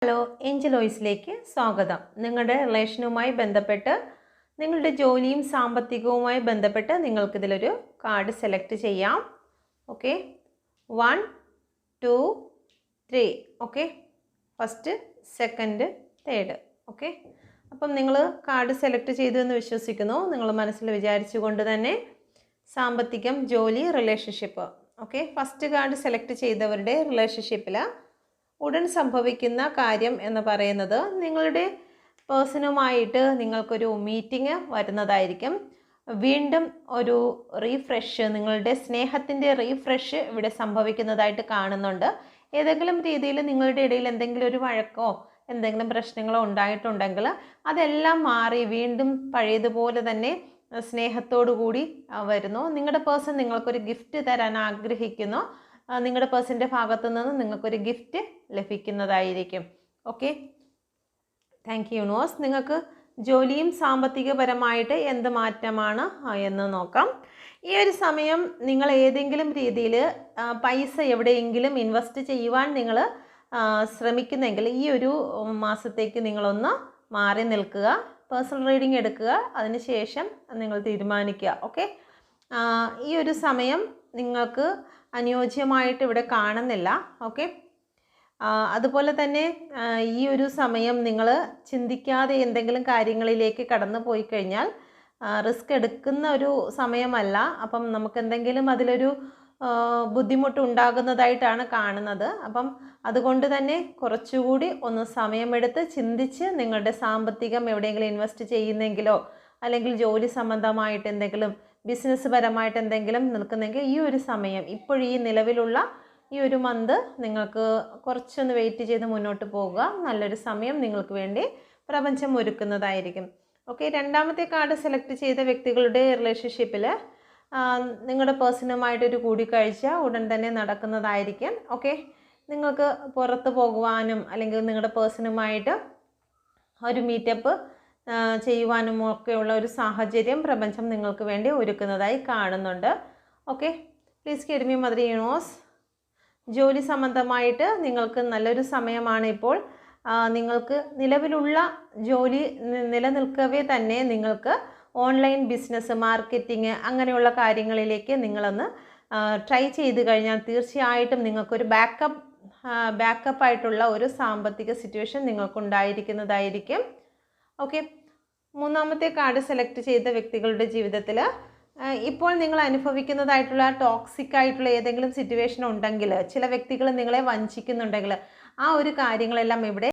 Hello, Angel വോയിസിലേക്ക് സ്വാഗതം. നിങ്ങളുടെ റിലേഷനുമായി ബന്ധപ്പെട്ട് നിങ്ങളുടെ ജോലിയും സാമ്പത്തികവുമായി ബന്ധപ്പെട്ട് നിങ്ങൾക്കിതിലൊരു കാർഡ് സെലക്ട് ചെയ്യാം. Okay, 1 2 3. Okay, first, second, third. Okay, അപ്പം നിങ്ങൾ കാർഡ് സെലക്ട് ചെയ്തു എന്ന് വിശ്വസിക്കുന്നു. നിങ്ങൾ മനസ്സിൽ വിചാരിച്ചുകൊണ്ട് തന്നെ സാമ്പത്തികം, ജോലി, relationship. Okay, first card select ചെയ്തവരുടെ റിലേഷൻഷിപ്പിൽ ഉടൻ സംഭവിക്കുന്ന കാര്യം എന്ന് പറയുന്നത് നിങ്ങളുടെ പേഴ്സണുമായിട്ട് നിങ്ങൾക്കൊരു മീറ്റിംഗ് വരുന്നതായിരിക്കും. വീണ്ടും ഒരു റീഫ്രഷ്, നിങ്ങളുടെ സ്നേഹത്തിൻ്റെ റീഫ്രഷ് ഇവിടെ സംഭവിക്കുന്നതായിട്ട് കാണുന്നുണ്ട്. ഏതെങ്കിലും രീതിയിൽ നിങ്ങളുടെ ഇടയിൽ എന്തെങ്കിലും ഒരു വഴക്കോ എന്തെങ്കിലും പ്രശ്നങ്ങളോ ഉണ്ടായിട്ടുണ്ടെങ്കിൽ അതെല്ലാം മാറി വീണ്ടും പഴയതുപോലെ തന്നെ സ്നേഹത്തോടു കൂടി വരുന്നു. നിങ്ങളുടെ പേഴ്സൺ നിങ്ങൾക്കൊരു ഗിഫ്റ്റ് തരാൻ ആഗ്രഹിക്കുന്നു. നിങ്ങളുടെ പേഴ്സൻ്റെ ഭാഗത്തു നിന്ന് നിങ്ങൾക്കൊരു ഗിഫ്റ്റ് ലഭിക്കുന്നതായിരിക്കും. Okay, thank you universe. നിങ്ങൾക്ക് ജോലിയും സാമ്പത്തികപരമായിട്ട് എന്ത് മാറ്റമാണ് എന്ന് നോക്കാം. ഈ ഒരു സമയം നിങ്ങൾ ഏതെങ്കിലും രീതിയിൽ പൈസ എവിടെയെങ്കിലും ഇൻവെസ്റ്റ് ചെയ്യുവാൻ നിങ്ങൾ ശ്രമിക്കുന്നെങ്കിൽ ഈ ഒരു മാസത്തേക്ക് നിങ്ങളൊന്ന് മാറി നിൽക്കുക. പേഴ്സണൽ റീഡിംഗ് എടുക്കുക, അതിനുശേഷം നിങ്ങൾ തീരുമാനിക്കുക. ഓക്കെ, ഈ ഒരു സമയം നിങ്ങൾക്ക് അനുയോജ്യമായിട്ട് ഇവിടെ കാണുന്നില്ല. ഓക്കെ, അതുപോലെ തന്നെ ഈ ഒരു സമയം നിങ്ങൾ ചിന്തിക്കാതെ എന്തെങ്കിലും കാര്യങ്ങളിലേക്ക് കടന്നു പോയി കഴിഞ്ഞാൽ റിസ്ക് എടുക്കുന്ന ഒരു സമയമല്ല. അപ്പം നമുക്ക് എന്തെങ്കിലും അതിലൊരു ബുദ്ധിമുട്ട് ഉണ്ടാകുന്നതായിട്ടാണ് കാണുന്നത്. അപ്പം അതുകൊണ്ട് തന്നെ കുറച്ചുകൂടി ഒന്ന് സമയമെടുത്ത് ചിന്തിച്ച് നിങ്ങളുടെ സാമ്പത്തികം എവിടെയെങ്കിലും ഇൻവെസ്റ്റ് ചെയ്യുന്നെങ്കിലോ അല്ലെങ്കിൽ ജോലി സംബന്ധമായിട്ട് എന്തെങ്കിലും ബിസിനസ് പരമായിട്ട് എന്തെങ്കിലും നിൽക്കുന്നെങ്കിൽ ഈ ഒരു സമയം, ഇപ്പോഴീ നിലവിലുള്ള ഈ ഒരു മന്ത് നിങ്ങൾക്ക് കുറച്ചൊന്ന് വെയിറ്റ് ചെയ്ത് മുന്നോട്ട് പോകുക. നല്ലൊരു സമയം നിങ്ങൾക്ക് വേണ്ടി പ്രപഞ്ചം ഒരുക്കുന്നതായിരിക്കും. ഓക്കെ, രണ്ടാമത്തെ കാർഡ് സെലക്ട് ചെയ്ത വ്യക്തികളുടെ റിലേഷൻഷിപ്പിൽ നിങ്ങളുടെ പേഴ്സണുമായിട്ടൊരു കൂടിക്കാഴ്ച ഉടൻ തന്നെ നടക്കുന്നതായിരിക്കും. ഓക്കെ, നിങ്ങൾക്ക് പുറത്ത് പോകുവാനും അല്ലെങ്കിൽ നിങ്ങളുടെ പേഴ്സണുമായിട്ട് ഒരു മീറ്റപ്പ് ചെയ്യുവാനും ഒക്കെയുള്ള ഒരു സാഹചര്യം പ്രപഞ്ചം നിങ്ങൾക്ക് വേണ്ടി ഒരുക്കുന്നതായി കാണുന്നുണ്ട്. Okay, please guide me mother universe. ജോലി സംബന്ധമായിട്ട് നിങ്ങൾക്ക് നല്ലൊരു സമയമാണ് ഇപ്പോൾ. നിങ്ങൾക്ക് നിലവിലുള്ള ജോലി നിലനിൽക്കവേ തന്നെ നിങ്ങൾക്ക് ഓൺലൈൻ ബിസിനസ്, മാർക്കറ്റിംഗ് അങ്ങനെയുള്ള കാര്യങ്ങളിലേക്ക് നിങ്ങളൊന്ന് ട്രൈ ചെയ്ത് കഴിഞ്ഞാൽ തീർച്ചയായിട്ടും നിങ്ങൾക്കൊരു ബാക്കപ്പായിട്ടുള്ള ഒരു സാമ്പത്തിക സിറ്റുവേഷൻ നിങ്ങൾക്കുണ്ടായിരിക്കുന്നതായിരിക്കും. ഓക്കെ, മൂന്നാമത്തെ കാർഡ് സെലക്ട് ചെയ്ത വ്യക്തികളുടെ ജീവിതത്തിൽ ഇപ്പോൾ നിങ്ങൾ അനുഭവിക്കുന്നതായിട്ടുള്ള ടോക്സിക് ആയിട്ടുള്ള ഏതെങ്കിലും സിറ്റുവേഷൻ ഉണ്ടെങ്കിൽ, ചില വ്യക്തികൾ നിങ്ങളെ വഞ്ചിക്കുന്നുണ്ടെങ്കിൽ ആ ഒരു കാര്യങ്ങളെല്ലാം ഇവിടെ